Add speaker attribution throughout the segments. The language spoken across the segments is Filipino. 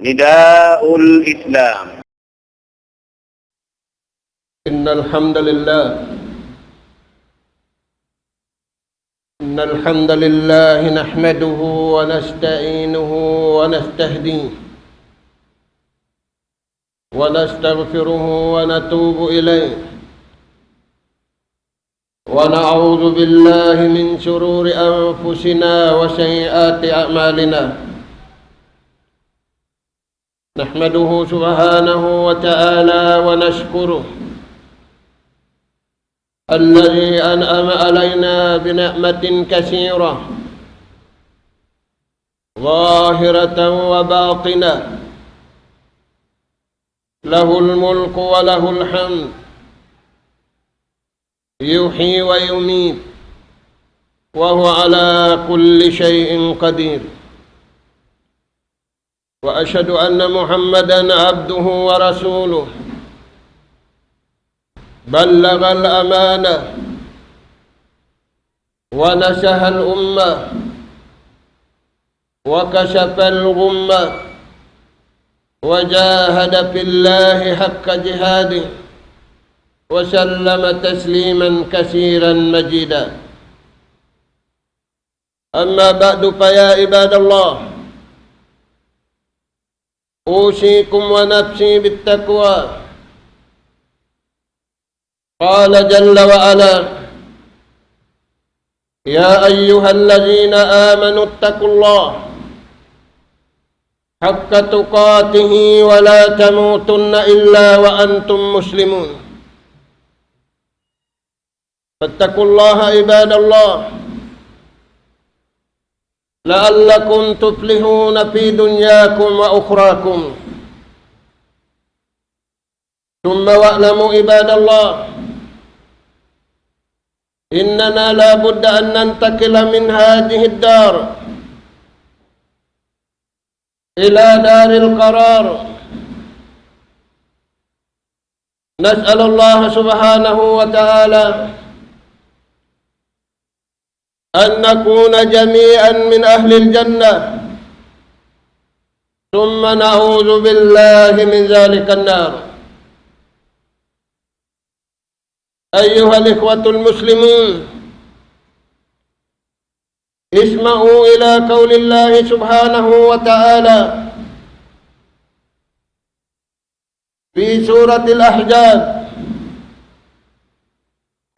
Speaker 1: نداء الإسلام.
Speaker 2: إن الحمد لله نحمده ونستعينه ونستهديه ونستغفره ونتوب إليه ونعوذ بالله من شرور أنفسنا وسيئات أعمالنا. نحمده سبحانه وتعالى ونشكره الذي أنعم علينا بنعمة كثيرة ظاهرة وباطنة، له الملك وله الحمد، يحيي ويميت وهو على كل شيء قدير. وأشهد أن محمدًا عبده ورسوله، بلغ الأمانة ونصح الأمة وكشف الغمة وجاهد في الله حق جهاده وسلم تسليما كثيرا مجيدا. أما بعد فيا عباد الله، أوصيكم ونفسي بالتقوى. قال جل وعلا: يا أيها الذين آمنوا اتقوا الله حق تقاته ولا تموتن إلا وأنتم مسلمون. فاتقوا الله عباد الله لعلكم تفلحون في دنياكم وأخراكم. ثم واعلموا عباد الله إننا لا بد أن ننتقل من هذه الدار إلى دار القرار. نسأل الله سبحانه وتعالى أن نكون جميعا من أهل الجنة، ثم نعوذ بالله من ذلك النار. أيها الإخوة المسلمون، اسمعوا إلى قول الله سبحانه وتعالى في سورة الأحزاب.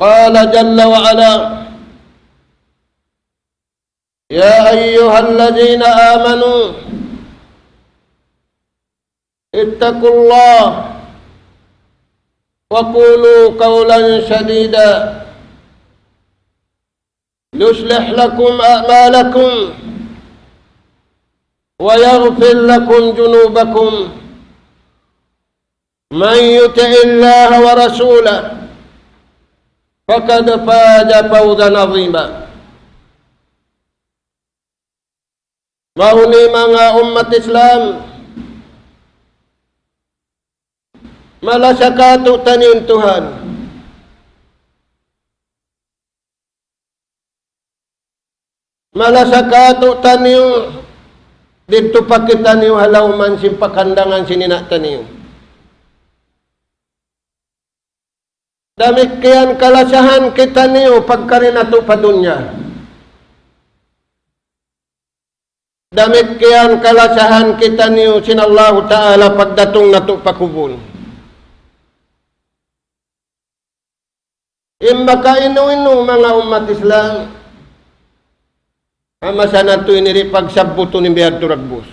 Speaker 2: قال جل وعلا: يا أيها الذين آمنوا اتقوا الله وقولوا قولا سديدا يصلح لكم أعمالكم ويغفر لكم ذنوبكم، من يطع الله ورسوله فقد فاز فوزا عظيما. Mahuli mga umat Islam, malasakato tanin Tuhan. Malasakato taniyo dito pa kita niyo halaw man simpakandangan sinina taniyo. Damit kayan kalasahan kita niyo pagkarinato pa dunya. Damit kayan kalasahan kita niyo sinallahu ta'ala pagdatong nato pakubul. Imbaka inu-inu mga umat Islam, amasa na ito iniri pagsabuto ni Biyad Turagbus.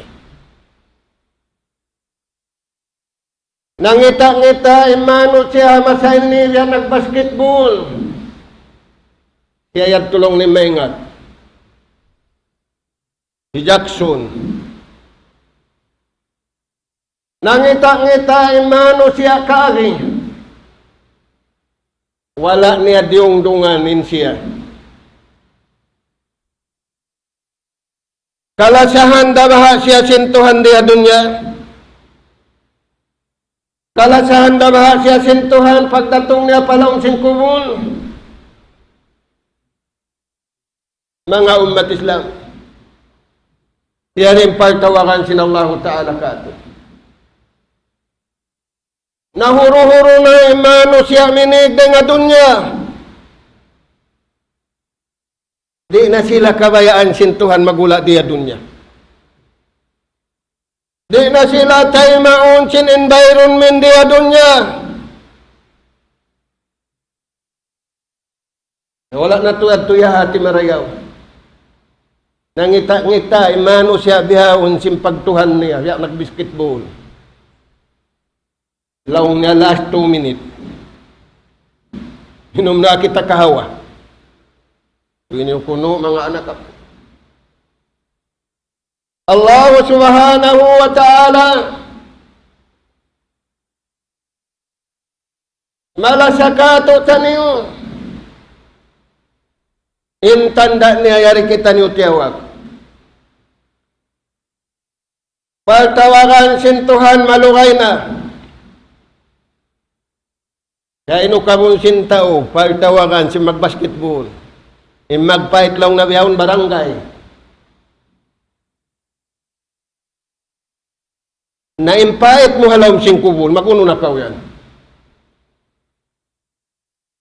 Speaker 2: Nangita-ngita imano siya amasa ini siya nagbasketball. Siya yad tulong ni Maingat. Si Jackson. Nangita-ngita imano siya kaari. Wala niya diungdunganin siya. Kalasahan dabaha siya sintuhan dia dunya. Kalasahan dabaha siya sintuhan pagdatong niya palaong singkubul. Mga umat Islam, Iya rin pagtawakan sinallahu ta'ala kato. Nahuro-huro na imano siya minig nga dunya. Di na sila kabayaan sintuhan magula diya dunya. Di na sila tayo maun sin environment diya dunya. Wala na tuya hati marayaw. Nangita-ngita, imano siya bihawon sin pagtuhan niya. Siya nagbasketball. Laong niya last 2 minutes. Hinom na kita kahawa. Ini kuno mga anak ako. Allah subhanahu wa ta'ala malasakato taniyo. Intanda niya yari kita niyo tiyawag. Pagtawagan sintuhan malugay na. Kaya ino ka mong sintao, pagtawagan si magbasketball. Magpait lang na biyahon barangay. Na-impait mo halawang singkubol, makuno na kaw yan.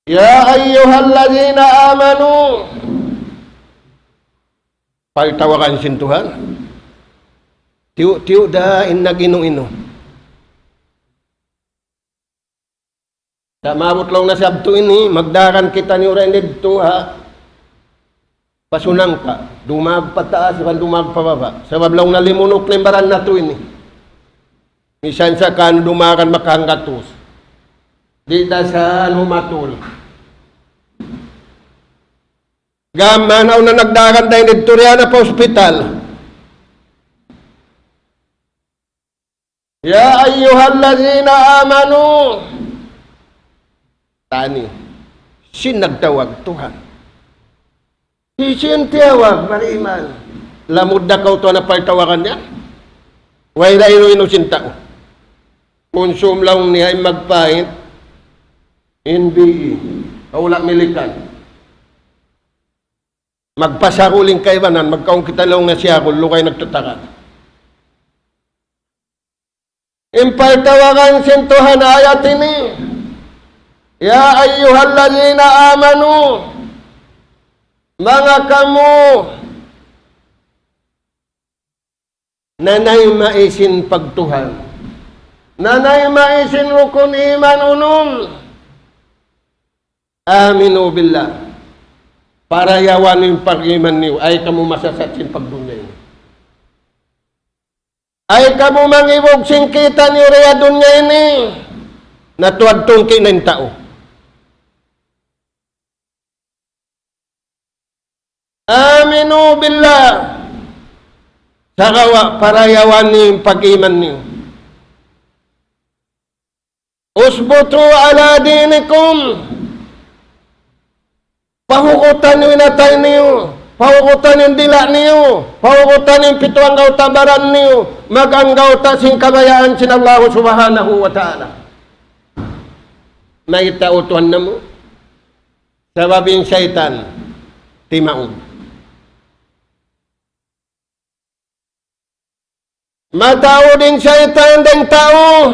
Speaker 2: Ya ayyuhallazina amanu. Pagtawagan sintuhan. Tiyo dahin na ino-ino. Sa mabot lang na sabto ini, magdaran kita ni ura dito ha. Pasunang ka, dumag pataas, dumag pababa. Sa bablaw na limunok na imbaran na ito ini. Misan sa kan dumakan makahanggatos. Dita sa humatul. Gamanaw na nagdakan tayo dito riyan na pa ospital. Ya ayyuhallazina amanu. Tani, sinagtawag Tuhan. Isintiyawag, mariman. Lamod na ka ito na pagtawakan niya. Way na ino-ino sintao. Konsum lang niya ay magpahit. NBE. Kaula milikan. Magpasakuling kaibanan. Magkaong kita lang na siya kung lukay nagtatakan. Impaltawakan sintuhan ayat ini. Ya ayyuhallazina amanu. Mga kamu nanay maisin pagtuhan, nanay maisin rukun iman unum, aminu billah, para yawan yung pag-iman niyo, ay kamu masasatsin pagdunya niyo. Ay kamu mangibog singkita niyo rea dunya ini, natuad-tong kinain tao. Aminu billah. Sakawa parayawan niyo pag-iman niyo. Usbutu ala dinikum. Pahukutan niyo inatay niyo. Pahukutan yung dila niyo. Pahukutan yung pituang gautabaran niyo. Mag-anggaw ta sing kabayaan sin Allah subhanahu wa ta'ala. May tautuan na mo. Sababing syaitan. Timaon. Matao din syaitan ng tao.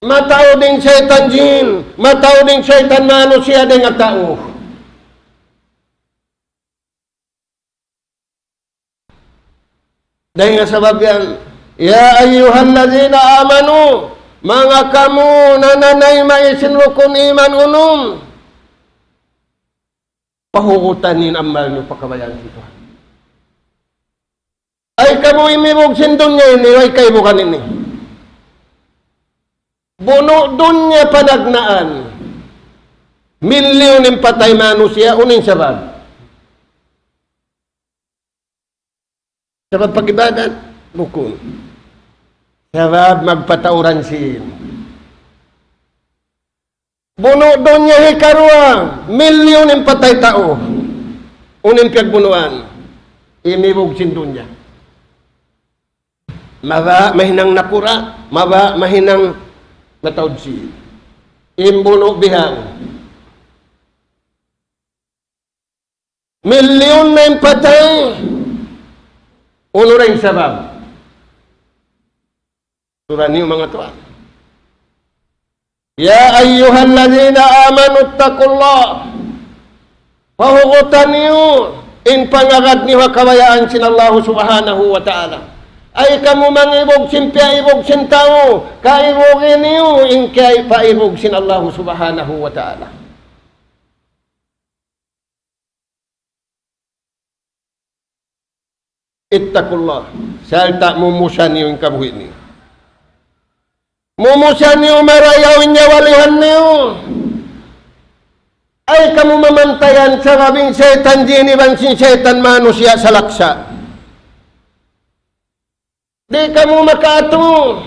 Speaker 2: Matao din syaitan jin. Matao din syaitan manusia din nga tao. Dahil nga sabab yan, ya ayyuhallazina amanu, mga kamu nananay maisin rukun iman unum. Pahukutan nin amal nyo pagkabayan dito. Ay kamu imibog sindong niya ini, ay kayo bukan ini. Buno dunya panagnaan. Milyon ng patay manusia, uning sabab. Sabab pag-ibadat, bukun. Sabab magpatauran sin. Buno dunya hikarwa, milyon ng patay tao. Uning pagbunuan, imibog sindong niya. Maba mahinang napura, maba mahinang matawd si imbuno bihang. Milyon na yung patay. Uno rin sabab. Surah niyo mga tuwa. Ya ayyuhallazina amanu taqullah. Pahugutan niyo in pangagad niyo kabayaan sin Allah subhanahu wa ta'ala. Ay kamu mangibog sin piaibog sin tao. Kaibogin niyo in kay paibog sin Allah subhanahu wa ta'ala. Ittaqullah. Salta mumusan niyo in kabuhi niyo. Mumusan niyo marayawin niya walihan niyo. Ay kamu mamantayan sa babing setan jiniban sin setan manusia sa laksa. Di kamu makato.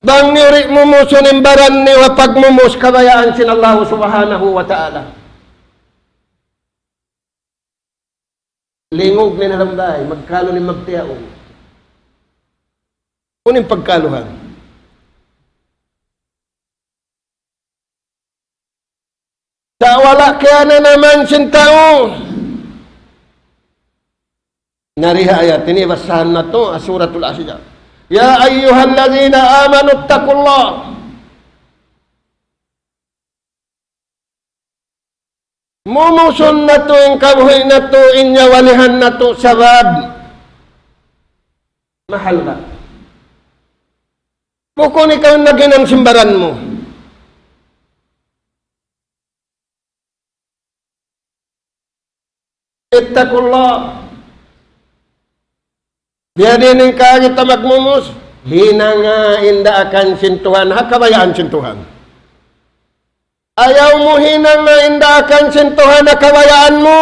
Speaker 2: Bang niurik mumusun imbaran niyo pagmumus kabayaan sin Allah subhanahu wa ta'ala. Lingog ni nalamday, magkalo ni magtiyaong. Uning pagkaluhan. Sa wala kaya na naman sin tao. Nariha ayat ini basahan na to, Suratul Asy-Syajdah. Ya ayyuhalladzina amanu taqullah. Mumusun na to, yung kabuhay na to, inyawalihan na to, sabab. Mahal ka. Bukon ikaw naging ang simbaran mo. Ittaqullah. Biya din yung kita magmumus. Hinangain da akan sintuhan. Hakabayaan sintuhan. Ayaw mo hinangain da akan sintuhan. Hakabayaan mo.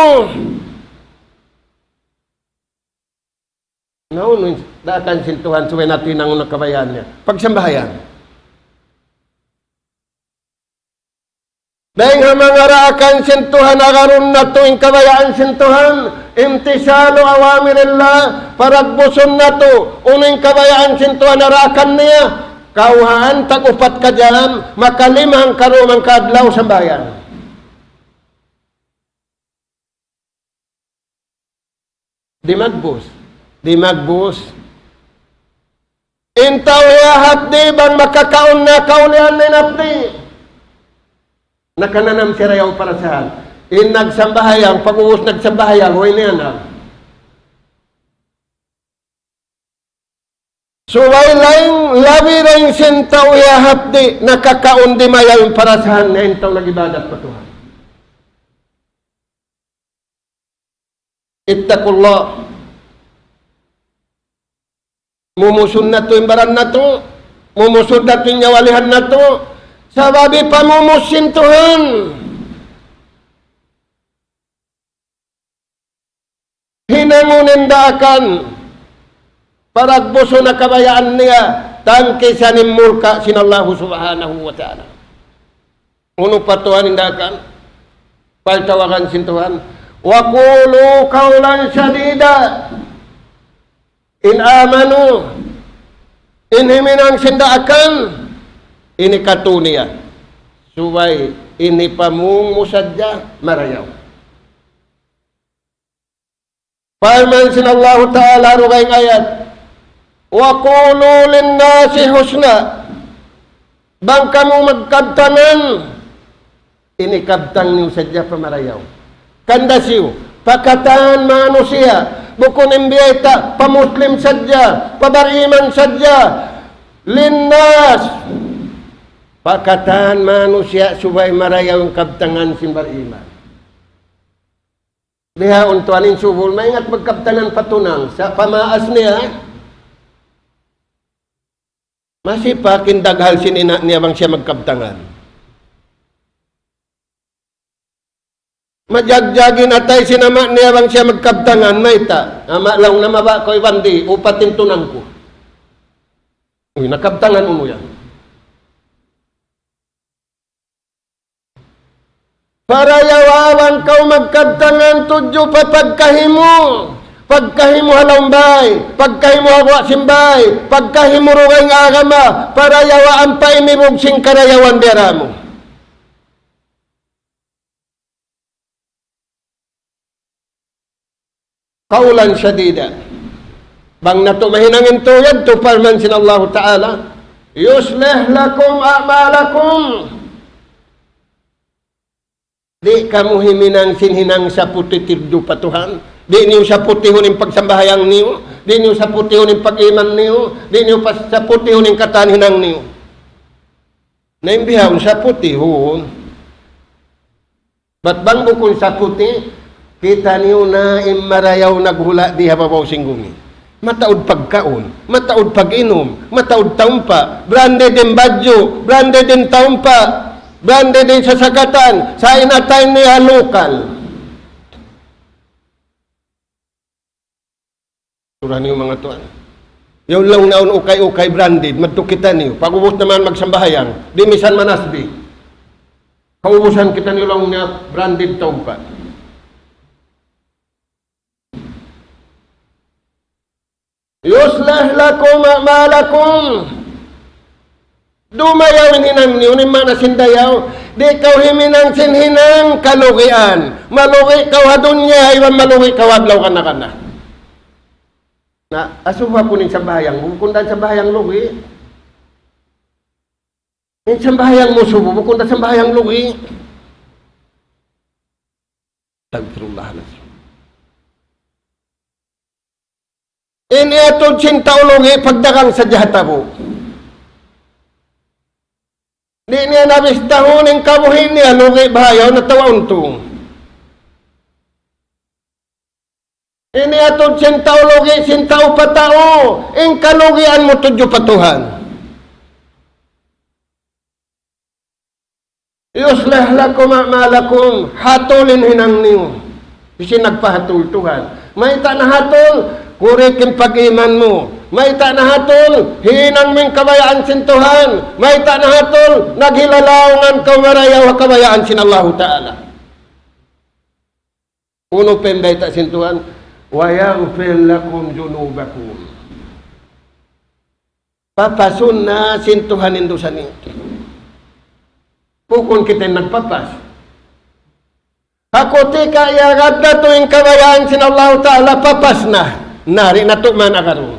Speaker 2: Nauno da akan sintuhan. Suway natin ang nakabayaan niya. Pagsambahayan. Dahil nga mga raakan sintuhan, agaron na to, yung kabayaan sintuhan, imtisalo awamirillah, paragbuson na to, unang kabayaan sintuhan, naraakan niya, kauhaan, tagupat ka dyan, makalimang karumang kadlaw sa bayan. Di magbus. Intaw yahat di, bang makakaon na kaulihan ni napdi. Nakananam si Rayaw para saan? In nagsambahayang, pag-uus nagsambahayang, huwag niya na. Suway lang, labi rin sintaw yahapdi, nakakaundi mayang para saan na intaw nagibadat patuhan. Ittaqullah. Mumusun na to, imbaran na to, mumusun na to, nyawalihan na to, sababi pamumusin Tuhan. Hinangunin daakan. Paragbuso na kabayaan niya. Tangke sa nimulka sinallahu subhanahu wa ta'ala. Uno patuhanin daakan. Paltawakan sin Tuhan. Wa qulu qawlan sadida. In amanu. In himinang sindaakan. Ini katunia. Suway, ini pamungusadya marayaw. Firman sinallahu ta'ala rugayng ayat. Wa qulu linnasi husna. Bang kamu magkabtanan. Ini kabtang niyo sadya pamarayaw. Kandasiw, pakatan manusia. Bukun imbiyeta, pamuslim sadya, pabariman sadya. Linnas. Pakatan manusia subay marayaw yung kabtangan simbar iman. Diha untuanin subul, maingat magkabtangan patunang sa pamaas niya. Masih kindaghal sinina niya bang siya magkabtangan. Majagjagin atay sinama niya bang siya magkabtangan, maita. Ama lang na maba ko'y bandi, upatin tunang ko. Uy, nakabtangan mo yan. Para yawawan kau magkabtangan tudyo pa pagkahimo. Pagkahimo halambay, pagkahimo hawa simbay, pagkahimo rugay ng agama, para yawaan pa imibog sing karayawan bera mo. Kaulan syadida. Bang natumahinangin tuyad, tuparman sin Allah Ta'ala, yuslih lakum a'malakum. Di kamu himinang sinhinang sa putitirdo patuhan. Di niyo sa putihon yung pagsambahayang niyo. Di niyo sa putihon yung pag-iman niyo. Di niyo pa sa putihon yung katanhinang niyo. Naimbihon sa putihon. Ba't bang bukon sa puti, kita niyo na imarayaw naghula di hababaw singgumi. Mataod pagkaon, mataod pag-inom, mataod taumpa, branded din badyo, branded din taumpa, branded din sasakatan, sa inatay niya lokal. Surah niyo mga tuan. Yung lang naon ukay-ukay branded, madtukita niyo. Pag-ubos naman magsambahayang, di misan manasbi. Kaubusan kita niyo lang niya branded taumpa. Yuslih lakum a'malakum. Dumayawin hinang niyo, ni mana sindayaw, di kaw himinang sinhinang kalugian. Malugi kaw hadunya, iwan malugi kaw adlaw kana. Na asuha po ning sambahayang, bukundan sambahayang lugi. Ning sambahayang mo subo, bukundan sambahayang lugi. Astagfirullahaladzim. Ini atod sintaulogi pagdagang sa jahatabo. Di niya nabistahon ang kabuhin niya, lugi bahayaw na tawauntong. Ini atod sintaulogi, sintao patao, ang kalugian mo tudyo patuhan. Yuslih lakum a'malakum, hatulin hinang niyo. Kasi nagpahatul Tuhan. May tanahatol, kurikin pag-iman mo. May tanahatol, hinang ming kabayaan sin Tuhan. May tanahatol, naghilalawangan kawarayaw kabayaan sin Allah Ta'ala. Uno penday ta sin Tuhan, wa yaghfir lakum junubakum. Papasun na sin Tuhan indusan niyo. Pukon kita nagpapas. Ako tika iagad na tuwing kabayaan sin Allah Ta'ala, papas na. Nari na tuman akaroon.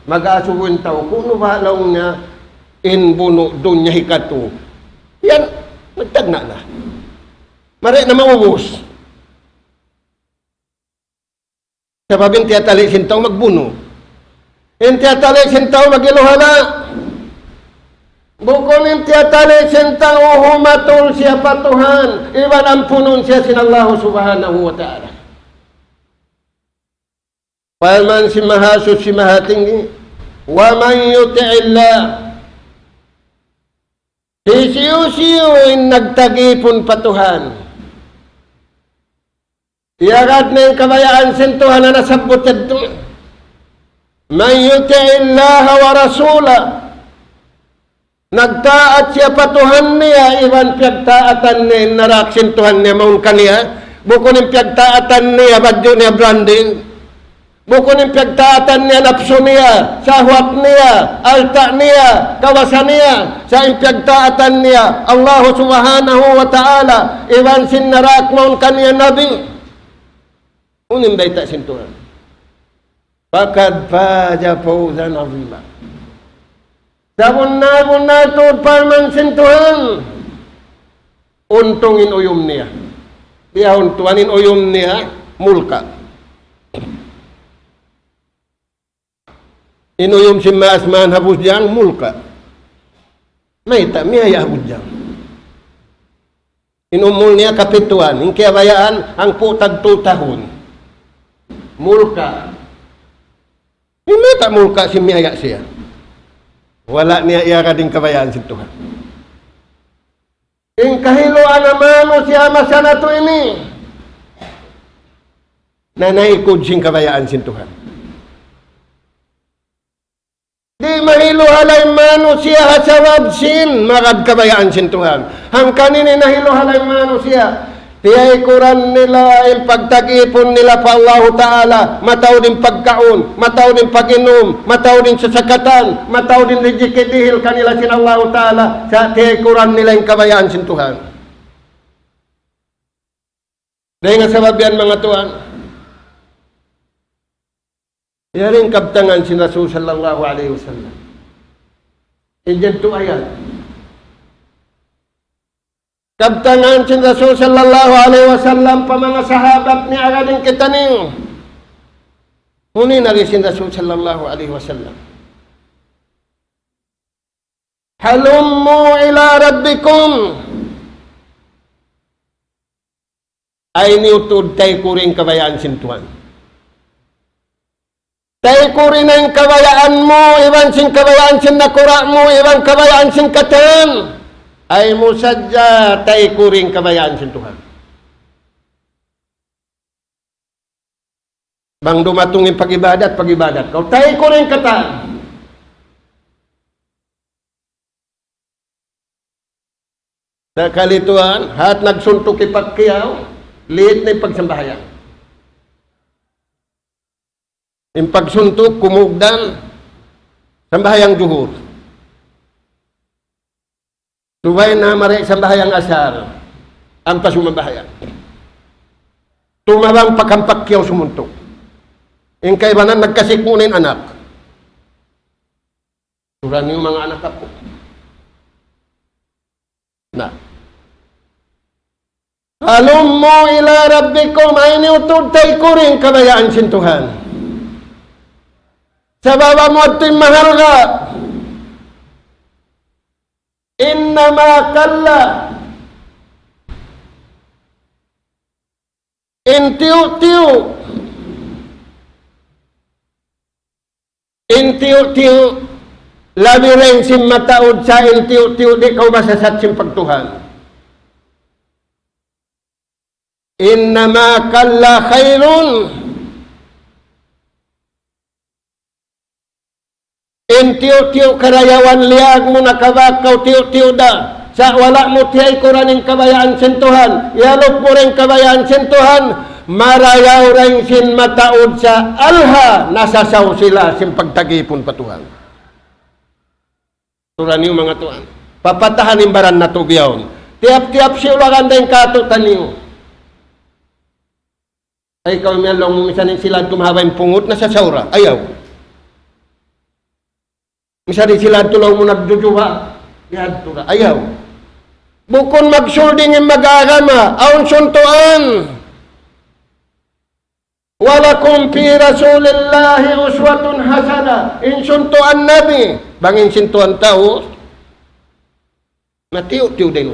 Speaker 2: Mag-aasuhin tao, kung nubalaw niya, inbuno doon niya hikato. Yan, nagtagna na. Mari na maubos. Sababing tiyatali sin tao magbuno. In tiyatali sin tao magiluhala. Bukon yung tiyatali sentang uhumatul siya patuhan. Iwan ang punon siya sinallahu subhanahu wa ta'ala. Paman si mahasud si mahatinggi. Wa man yuti'illah. Sisiyo-siyo yung nagtagipon patuhan. Iagad na yung kabayaan sentuhan na nasabot ito. Man yuti'illah wa rasulah. Nagtaat siya patuhan niya, iwan piyagtaatan niya, naraksin Tuhan niya, maun kaniya. Bukon yung piyagtaatan niya, badyo niya branding. Bukon yung piyagtaatan niya, napso niya, sahwat niya, alta niya, kawasan niya. Sa yung piyagtaatan niya, Allah subhanahu wa ta'ala, iwan sin narak maun kaniya nabi. Unim baita sin Tuhan. Fakad faja fawzan azima. Sabon na ito parman sintuhan. Untong inuyom niya. Diya untuan inuyom niya, mulka. Inuyom si maasman habus diyang, mulka. May miyaya habus diyang. Inumul niya kapituan, yung kiyabayaan, ang putag 2 tahon. Mulka. Hindi ta mulka si miyaya siya. Wala niya iara din kabayaan si Tuhan. Ing kahiloan naman siya masana to ini. Na naikod sing kabayaan si Tuhan. Di mahilo halay mano siya hasawab sin magad kabayaan si Tuhan. Hang kanini nahilo halay mano siya. Tiyay kuran nila yung pagtag-ipon nila pa Allah Ta'ala, mataw din pagkaon, mataw din pag-inom, mataw din sasakatan, mataw din rijikidihil kanila sin Allah Ta'ala, sa tiyay kuran nila yung kabayaan sin Tuhan. Dahil nga sabab yan mga tuan. Yaring kabtangan si Rasul sallallahu alaihi wasallam. Iyan to ayat. Kabtangan si Rasul sallallahu alaihi wasallam pa mga sahabat ni agading kitaning. Huni na rin si Rasul sallallahu alaihi wasallam. Halummu ila rabbikum. Ay niutod tayo kuring kabayaan sintuan. Tayo kuring ang kabayaan mo, iban sin kabayaan sin nakura mo, iban kabayaan sin katan. Ay musadya tayo kuring kabayaan sintuhan. Bang dumatungin pag-ibadat. Kau tayo kuring katan. Sa kalituan, hat nagsuntok ipagkiyaw, liit na yung pagsambahayan. Yung pagsuntok, kumugdan, sambahayang juhur. Subay na maray sambahayang asar, ang pasumambahayan. Tumabang pagkampakyaw sumuntok. Yung kaibanan, nagkasikunin anak. Turan yung mga anak ako. Na. Halummu ila rabbikum ay niutod tayo kuring kabayaan sintuhan. Sa baba mo ito'y mahal ka. Innama kalla. Intiyo-tiyo. Intiyo-tiyo. Labi rin sim mataod sa intiyo-tiyo. Di kau masasat sim pagtuhan. Innama kalla khairun. Tiyo-tiyo karayawan liag mo nakabakaw tiyo-tiyo da. Sa wala mo tiyay kuraning kabayaan sentuhan. Ialok mo rin kabayaan sentuhan. Marayaw rin sin mataod sa alha. Nasasaw sila sin pagtagipon patuhan. Turan niyo mga tuan. Papatahan imbaran na tubyaw. Tiap-tiap siya ulakan din katutan niyo. Ay ikaw may long misanin sila tumahaba yung pungot na sa saura. Ayaw. Misanin sila tulaw mo nagduduha. Ayaw. Bukon magsulding yung mag-agama. Aun suntuan. Walakum fi rasulillahi uswatun hasana. In suntuan nabi. Bangin sintuan tao. Matiyo-tiyo din.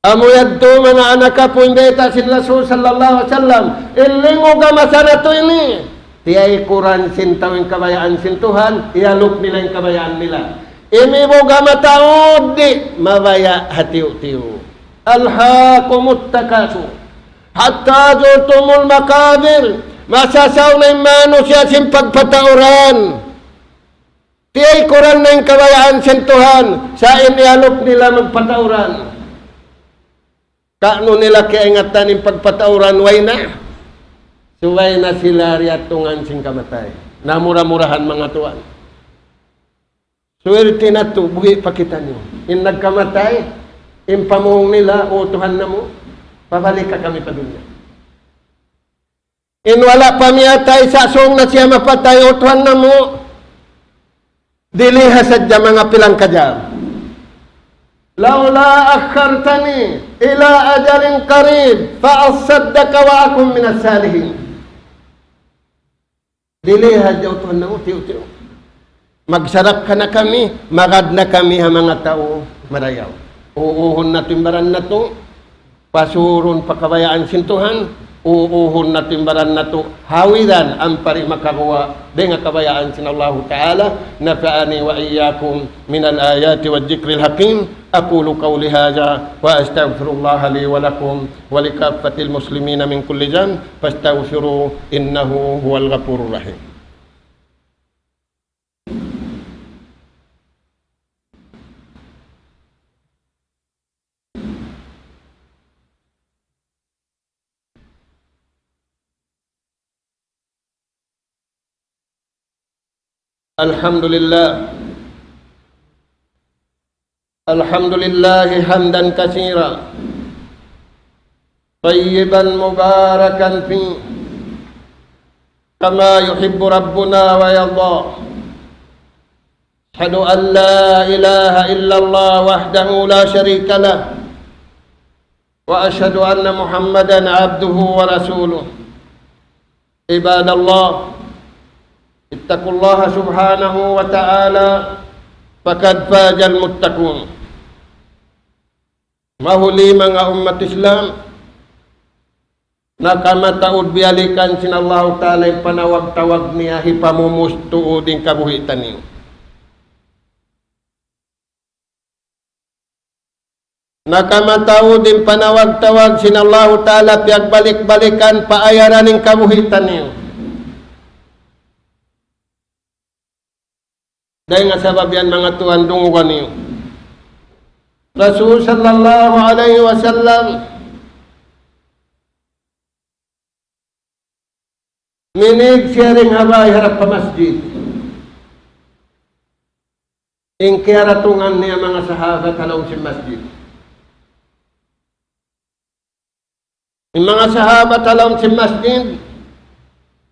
Speaker 2: Amo yadto mga anak ka po imbeta si Rasul sallallahu alaihi wasallam. Ilingo ka masana to ini. Tiyay kuran sintawing kabayaan sintuhan, ialok nila yung kabayaan nila. Imibo ka mataod di, mabaya hatiyo-tiyo. Alhaakumut takasu. Hatta zurtumul makabir. Masasaw na yung mano siya sin pagpatauran. Tiyay kuran na yung kabayaan sintuhan, sa inialok nila magpatauran. Kaano nila kaingatan yung pagpatauran, way na? Suway na sila riyatungan sing kamatay. Namura-murahan mga tuwan. Swerte na to, buhi pa kita niyo. In nagkamatay, in pamuhong nila, utuhan na mo, pabalik ka kami pa dunya. In wala pa miyatay, sasong na siya mapatay, utuhan na mo, diliha sadya mga pilang kadya. Laula akhartani ila ajalin qarib fa asaddaka wa akum min as-salihin. Diliha jaw to na utiw-utiw. Magsarap ka na kami, magad na kami ha mga tao marayaw. Uuhon na timbaran na to, pasuron pakabayaan sintuhan, uuhon na timbaran na to, hawidan ang pari makakuha dengan kabayaan sin Allah Ta'ala, nafa'ani wa iyyakum min al-ayati wa dhikril hakim. أقول قولي هذا وأستغفر الله لي ولكم ولكافة المسلمين من كل ذنب فاستغفروا إنه هو الغفور الرحيم. الحمد لله الحمد لله حمدا كثيرا طيبا مباركا فيه كما يحب ربنا ويرضى. أشهد أن لا إله إلا الله وحده لا شريك له وأشهد أن محمدا عبده ورسوله. عباد الله اتقوا الله سبحانه وتعالى فقد فاز المتقون. Mahuli mga umat Islam, nakamataod bialikan sinallahu ta'ala yung panawag-tawag niya hipamumustuo din kabuhitan niyo. Nakamataod din panawag-tawag sinallahu ta'ala piagbalik-balikan paayaran ng kabuhitan niyo. Dahil nga sabab yan mga tuan dungugan niyo. Rasul sallallahu alaihi wasallam minig siya ring habay harap pa masjid. Ingkiratungan niya mga sahabat halaw si masjid. Yung mga sahabat halaw si masjid,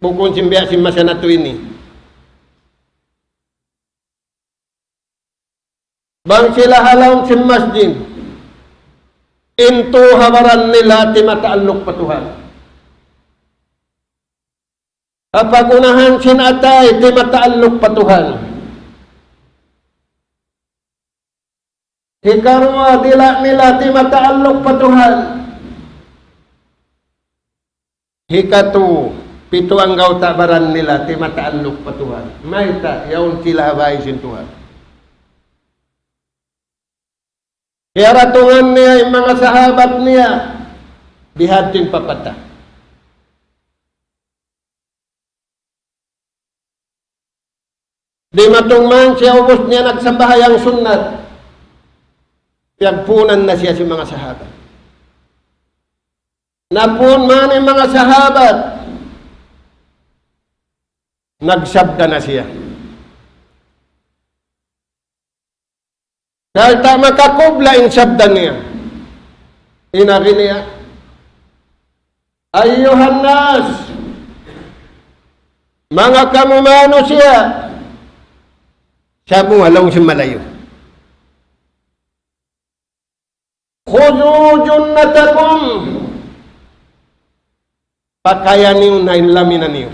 Speaker 2: bukun simbiya si masanatu ini. Bang sila halaw si masjid, into habaran nila ti mataalok pa Tuhan. Kapag unahan sinatay, ti mataalok pa Tuhan. Hikarwa dila nila, ti mataalok pa Tuhan. Hikatu, pito ang gautabaran nila, ti mataalok pa Tuhan. Mayta, yaon sila habay sin Tuhan. Kaya ratungan niya yung mga sahabat niya, bihatin papata. Di matungman siya ubos niya nagsambahayang sunnat. Piyagpunan na siya si mga sahabat. Napun man yung mga sahabat, nagsabda na siya. Dahil ta makakubla yung sabda niya. Inari niya, Ayyuhan nas, mga kamumano siya. Sabi alaw si malayo. Khudu junnatakum, pakayan niyo na inlaminan niyo.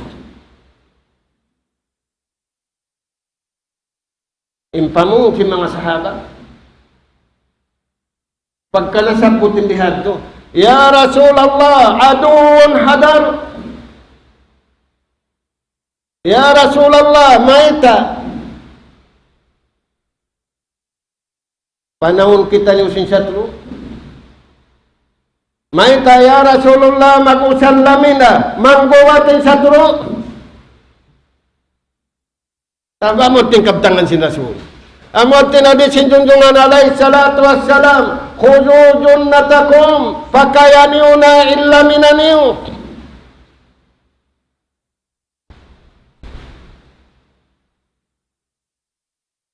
Speaker 2: Impamong si mga sahabat. Pagka nasaputin dihat to, Ya Rasulullah, aduun hadar. Ya Rasulullah, maita. Panahon kita niyo sinsatro. Maita, Ya Rasulullah, mag-usal lamin na. Mangguwatin satro. Tabamot ting kaptangan si Rasul. Amot tinadi sinjunjungan alaih salatu wassalam, khudu junnatakum, pakayaniuna illa minaniu.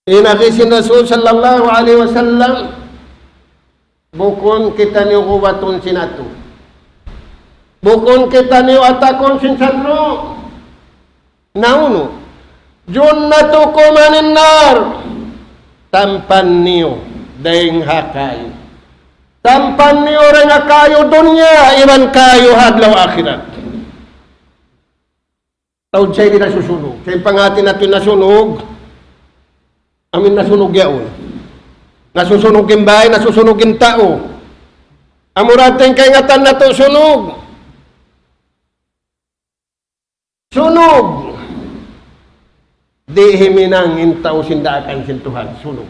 Speaker 2: Inagisin Rasul sallallahu alaihi wasallam, bukun kita niyo kuwatun sinatu. Bukun kita niyo atakon sinsatro. Nauno, junnatukum anin nar. Tampan niyo daing hakayo. Tampan niyo rin kayo dunya, iban kayo hadlaw akhirat. Taod siya hindi nasusunog. Kaya pangatin natin nasunog, amin nasunog yaon. Nasusunogin bahay, nasusunogin tao. Amurating kay ngatan na to sunog. Sunog. Di himinang intaw sindakan sin Tuhan, sunog.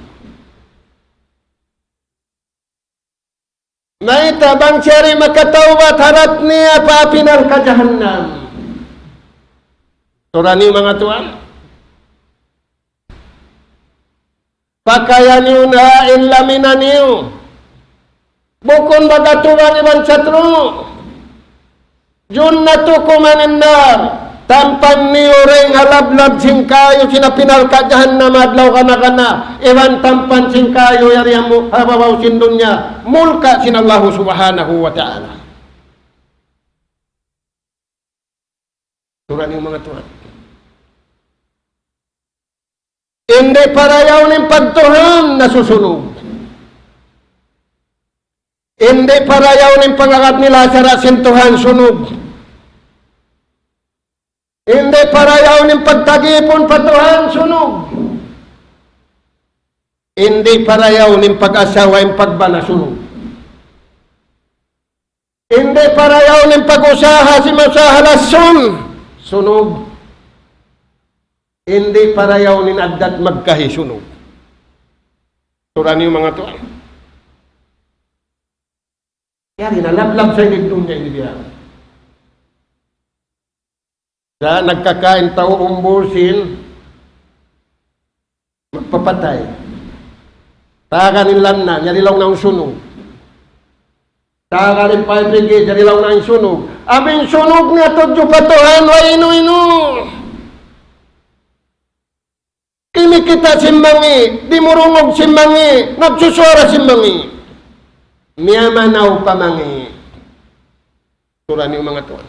Speaker 2: May tabang siyari makatawbat harap niya papinar ka jahannam. Turani mga tuan. Pakayan niyo na inlaminan niyo. Bukon bagatuan iban satro. Junnatukuman nar. Tampan niyo ring halablab singkayo sinapinal ka jahannam adlaw kana ewan tampan singkayo yari mo hababaw sin dunya mulka sin Allah subhanahu wa ta'ala. Turan yung mga tuwan. Hindi parayaw ng pagtuhan na susunog. Hindi parayaw ng pangakat ni Lazarus sintuhan sunog. Hindi parayaw ng pagtagipon patuhan sunog. Hindi parayaw ng pag-asawa yung pagbana sunog. Hindi parayaw ng pag-usaha si masahalason sunog. Hindi parayaw nin addat magkahisunog. Turan yung mga tuwan. Yari na lablab sa inigdong niya inibiyan. Sa nagkakain tao umbusin, magpapatay. Taganin lang na, yari lang na ang sunog. Taganin pa ibigay, yari lang na ang sunog. Aming sunog nga tudyo patuhan, wa inu-inu. Kinikita simbangi, di murungog simbangi, nagsusura simbangi. Miyamanaw pamangi. Turan yung mga tuwan.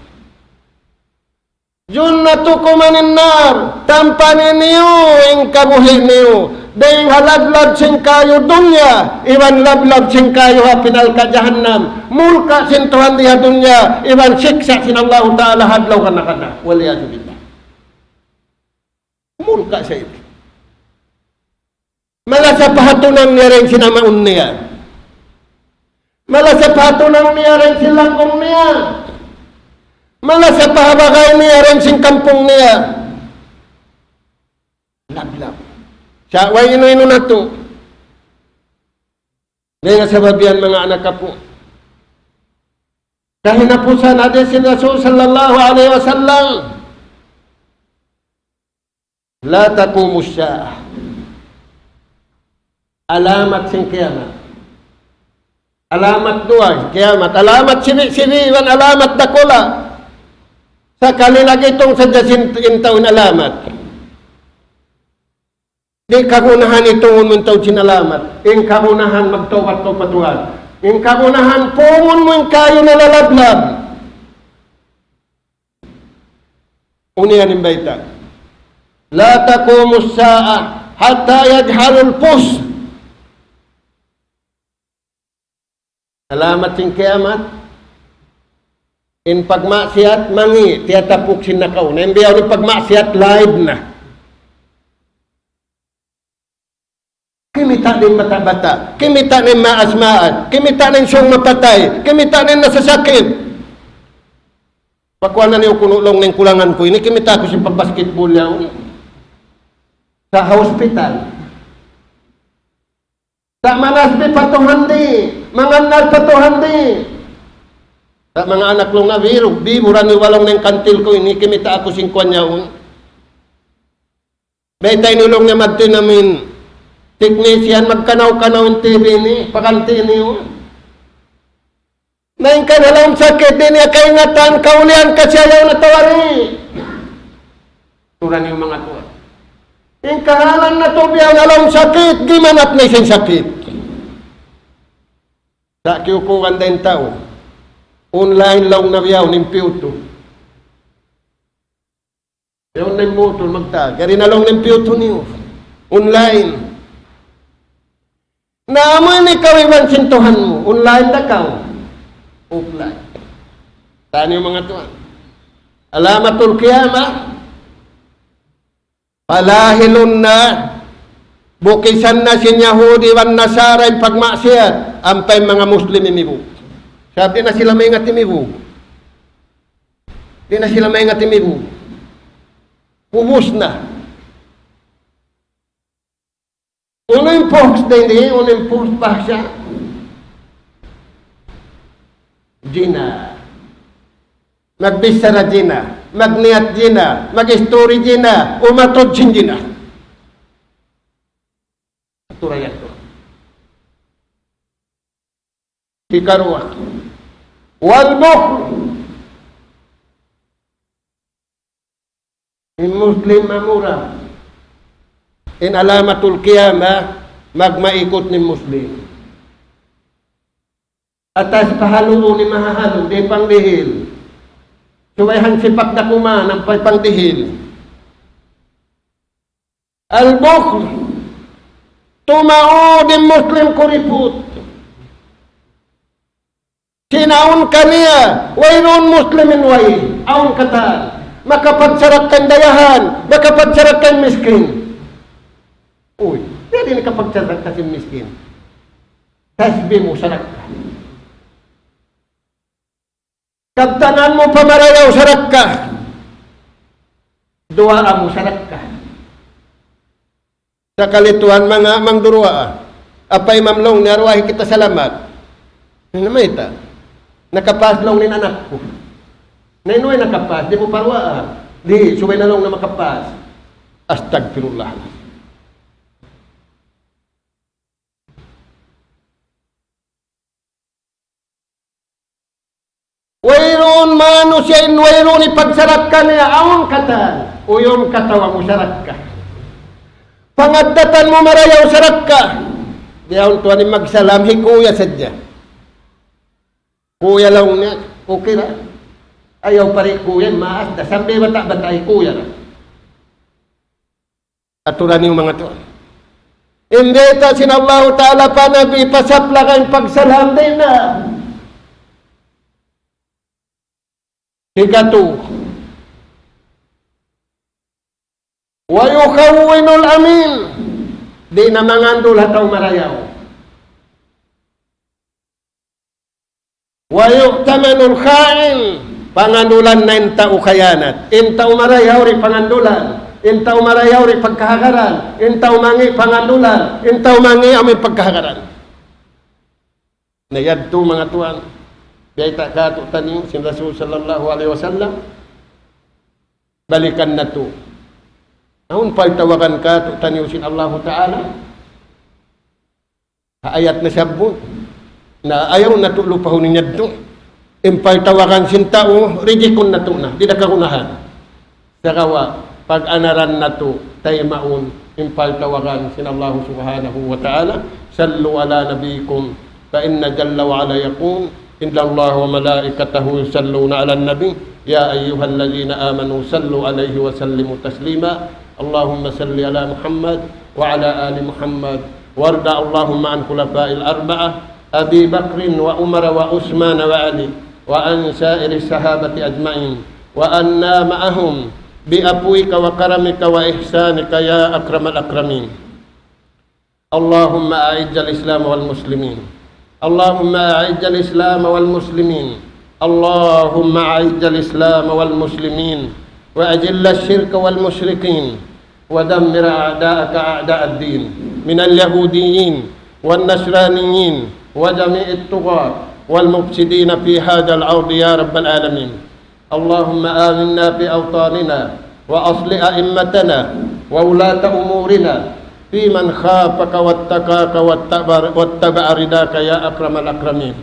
Speaker 2: Jun na to kumanin nar, tampanin niyo, ing kabuhin niyo. Dahil halablab sing kayo dunya, iwan lablab sing kayo hapinal ka jahannam. Mulka sin Tuhan diha dunya, iwan siksa sin Allah Ta'ala hadlaw ka na kada. Waliyahzubillah. Mulka sa ito. Mala sa pahatunan niya rin sinamaon niya. Mala sa pahatunan niya rin silangkong niya. Mala sa pahabakay niya rin sing kampong niya. Lablab. Siya, way ino-ino na to. Ngayon nga sababihan mga anak ka po. Kahinapusan natin si Rasul sallallahu alaihi wasallam. La taqumu sya'ah. Alamat sing kiamat. Alamat dua, kiamat. Alamat sibi-sibi, wan alamat dakola. Sa kanilag itong sadyasin taon alamat. Di kagunahan itong umuntaw sinalamat. Ing kagunahan magtawat to patuhan. Ing kagunahan pungon mo yung kayo nalalablab. Uniyan yung baita. La taqumu sa'a hatta yadharul pus. Alamat sing kiamat. In pagmaksiat mangi tiyatapuk sinakaw. Naimbiyaw ni pagmaksiat live na. Kimita din mata-bata, kimita din maasmaan, kimita din siyang mapatay, kimita din nasasakit. Pakuha na niyo kunulong ng kulangan ko, ini kimita ko si pag-basketball yan. Sa hospital. Sa manasbi patuhandi, manganar patuhandi. Sa mga anak long na biburan ni walong ng kantil ko, ini kimita ako singkwan niya. Betay nulong niya magtinamin. Technician, magkanaw-kanaw yung TV ni, pakanti niyo. Nain ka na lang sakit din niya kaingatan, kaulian kasi ayaw na tawari. Turan yung mga tuwa. Yung kahalan na tubiyaw na lang sakit, gimanap na isang sakit. Sa kiukuhan din tao, online lang na biyaw, nimpiuto. Yung nimutol magtag, gari na lang nimpiuto niyo. Online. Naamoy ni kawiwan sintuhan mo. Online na ka. Offline. Saan yung mga tuwan? Alamatul qiyamah. Palahilun na. Bukisan na si Yahudi wan Nasara yung pagmaksiyat. Ampay mga Muslim imibu. Sabi na sila may ingat imibu. Di na sila may ingat imibu. Pumus na. Unang post din unang post pa siya. Gina. Magbisara Gina. Magniat Gina. Mag-story Gina. Umatod sin Gina. Turayan to. Ikarwa. Walbuk. In Muslim mamura. In alamatul qiyamah, magmaikot ni Muslim. Atas pahaluo ni mahahalo, di panglihil. Suwayhan sipak na kuma ng pagpangdihil. Al-bukhl, tumaod ang Muslim kuriput. Sinaon ka niya, wayron Muslimin way, aon kata, makapagsarak dayahan, makapagsarak miskin. Uy, hindi nakapagsarak kasi miskin. Tasbih mo, sarak ka. Kabtanan mo pamarayaw, sarak ka. Duwaan mo, sarak ka. Sa kalituan, mga mangdurua, apay mamlong, narwahi kita salamat. Namay ta. Nakapaslong ni anak ko. Nainuay nakapas, di mo parwaan. Di, subay na lang na makapas. Astagfirullah. Wayron mano siya, wayron ipagsarak ka niya, awang kata. Uyon katawa mo, sarak ka. Pangadatan mo marayaw, sarak ka. Di awang tuwan ni magsalam, hikuya sadya. Kuya lang niya, okay na. Ayaw pa rin kuya, maas na. Sambi bata-bata ay kuya na. Aturan yung mga to. Hindi ta sinallahu ta'ala pa nabi, pasapla kayong pagsalam din na. Hikatu. Wayukawinul amin. Di na mangandul hataw marayaw. Wayuktamanul khain, pangandulan na intao kayanat. Intao marayaw rin pangandulan. Intao marayaw rin pagkahagaran. Intao mangi pangandulan. Intao mangi amin pagkahagaran. Nayadto mga tuan. Biyay ta katutan yung sin Rasul sallallahu alaihi wasallam. Balikan na to. Naun paltawakan katutan yung sin Allah Ta'ala. Ayat na sabot. Na ayaw na tulo pa hunin niya doon. Impay tawakan sintao, rijikon na to na, di na kakunahan. Sa kawa, pag-anaran na to, tayo maun, impay tawakan sin Allah subhanahu wa ta'ala, sallu ala nabikum, fa inna jalla wa ala yakun, inna Allah wa malaikatahu salluna ala nabi, ya ayyuhallazina amanu sallu alaihi wa sallimu taslima, Allahumma salli ala Muhammad wa ala ali Muhammad, warda Allahumma an khulafa'il arba'ah, أبي بكر وعمر وعثمان وعلي وعن سائر الصحابة أجمعين وأنا معهم بأبوك وكرمك وإحسانك يا أكرم الأكرمين اللهم أعز الإسلام والمسلمين اللهم أعز الإسلام والمسلمين اللهم أعز الإسلام والمسلمين وأذل الشرك والمشركين ودمر أعداءك أعداء الدين من اليهوديين والنصرانيين وجميع الطغاة والمفسدين في هذا الأرض يا رب العالمين اللهم آمنا في أوطاننا وأصلح أئمتنا وولاة أمورنا في من خافك واتقاك واتبع رداك يا أكرم الأكرمين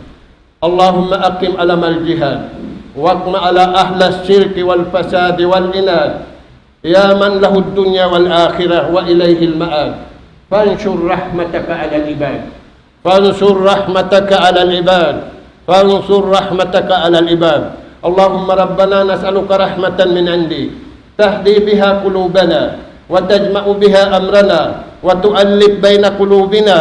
Speaker 2: اللهم أقم علم الجهاد واقم على أهل الشرك والفساد والإناد يا من له الدنيا والآخرة وإليه المآب فانشر رحمتك على العباد فانصر رحمتك على العباد فانصر رحمتك على العباد اللهم ربنا نسألك رحمة من عندك تهدي بها قلوبنا وتجمع بها أمرنا وتؤلف بين قلوبنا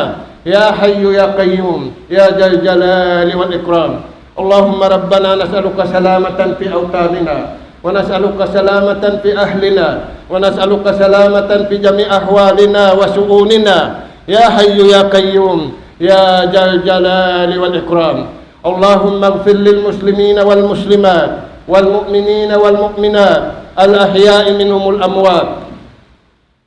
Speaker 2: يا حي يا قيوم يا ذا الجلال والإكرام اللهم ربنا نسألك سلامة في أوطاننا ونسألك سلامة في أهلنا ونسألك سلامة في جميع أحوالنا وشؤوننا يا حي يا قيوم يا ذا الجلال والإكرام اللهم اغفر للمسلمين والمسلمات والمؤمنين والمؤمنات الأحياء منهم الأموات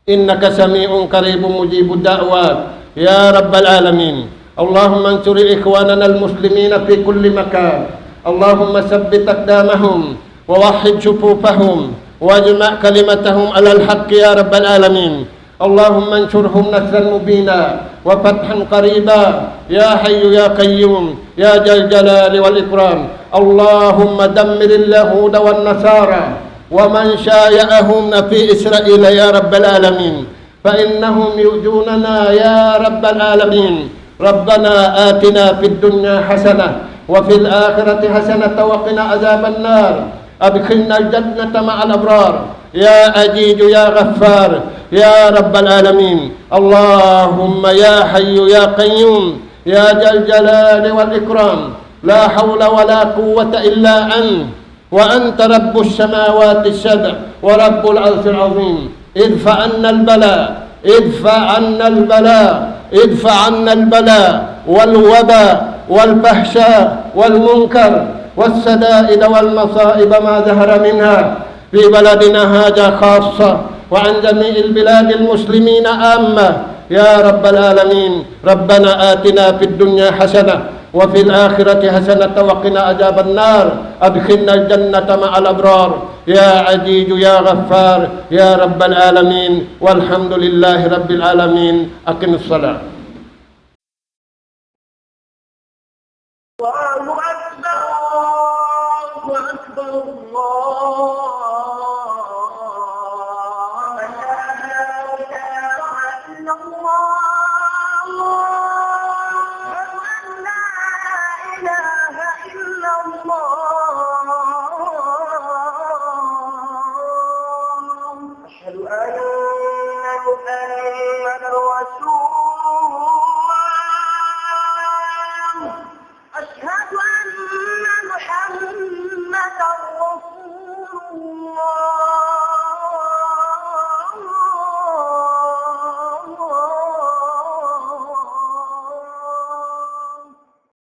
Speaker 2: إنك سميع قريب مجيب الدعوات يا رب العالمين اللهم انصر إخواننا المسلمين في كل مكان اللهم ثبت أقدامهم ووحد صفوفهم واجمع كلمتهم على الحق يا رب العالمين اللهم انشرهم نصرا مبينا وفتحا قريبا يا حي يا قيوم يا ذا الجلال والإكرام اللهم دمر اليهود والنصارى ومن شايعهم في إسرائيل يا رب العالمين فإنهم يؤذوننا يا رب العالمين ربنا آتنا في الدنيا حسنة وفي الآخرة حسنة وقنا عذاب النار أدخلنا الجنة مع الأبرار يا عزيز يا غفار يا رب العالمين. اللهم يا حي يا قيوم يا ذا الجلال والإكرام، لا حول ولا قوة إلا أنت، وأنت رب السماوات السبع ورب العرش العظيم. ادفع عنا البلاء، ادفع عنا البلاء، ادفع عنا البلاء والوباء والفحشاء والمنكر والسدائد والمصائب ما ظهر منها في بلدنا هذا خاصة وعن جميع البلاد المسلمين عامة يا رب العالمين. ربنا آتنا في الدنيا حسنة وفي الآخرة حسنة وقنا عذاب النار. أدخلنا الجنة مع الأبرار يا عزيز يا غفار يا رب العالمين. والحمد لله رب العالمين. أقم الصلاة.
Speaker 3: الله أكبر الله أكبر الله